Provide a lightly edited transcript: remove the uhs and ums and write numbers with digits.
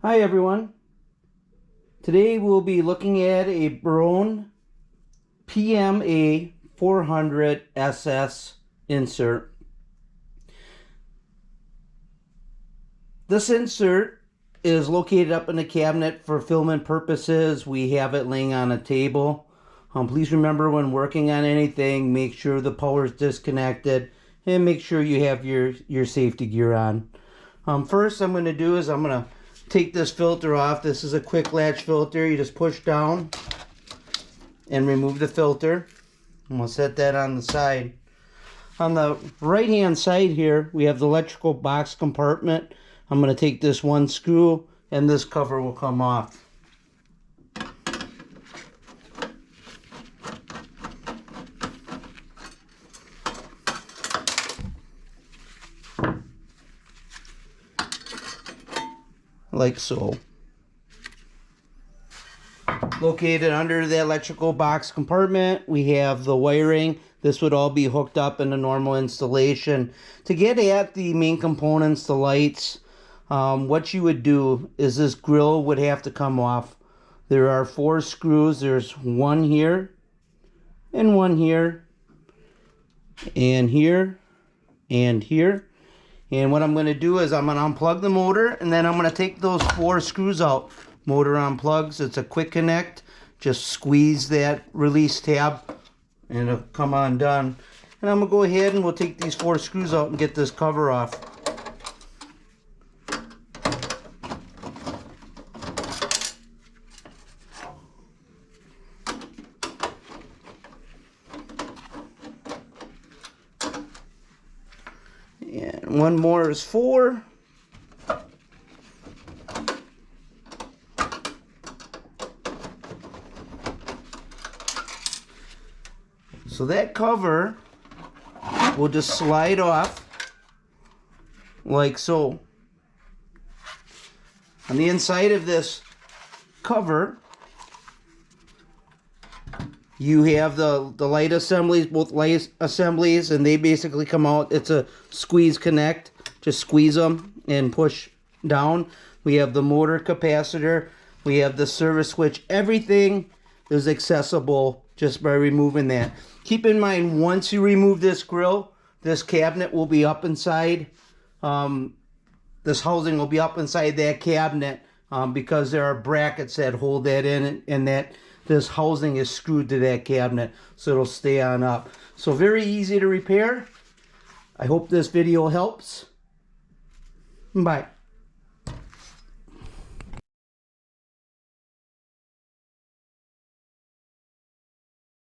Hi everyone. Today we'll be looking at a Broan PMA400SS insert. This insert is located up in the cabinet for filming purposes. We have it laying on a table. Please remember, when working on anything, make sure the power is disconnected and make sure you have your safety gear on. First I'm going to do is I'm going to take this filter off. This is a quick latch filter. You just push down and remove the filter. And we'll set that on the side. On the right hand side here, we have the electrical box compartment. I'm going to take this one screw and this cover will come off. Like so. Located under the electrical box compartment, we have the wiring. This would all be hooked up in a normal installation. To get at the main components, the lights, what you would do is this grill would have to come off. There are 4 screws. There's one here, and one here, and here, and here. And what I'm going to do is I'm going to unplug the motor, and then I'm going to take those 4 screws out. Motor unplugs. It's a quick connect. Just squeeze that release tab and it'll come undone. And I'm going to go ahead and we'll take these 4 screws out and get this cover off. And one more is 4. So that cover will just slide off like so. On the inside of this cover, you have the light assemblies, both light assemblies, and they basically come out. It's a squeeze connect. Just squeeze them and push down. We have the motor capacitor. We have the service switch. Everything is accessible just by removing that. Keep in mind, once you remove this grill, this cabinet will be up inside. This housing will be up inside that cabinet because there are brackets that hold that in, and that this housing is screwed to that cabinet, so it'll stay on up. So very easy to repair. I hope this video helps. Bye.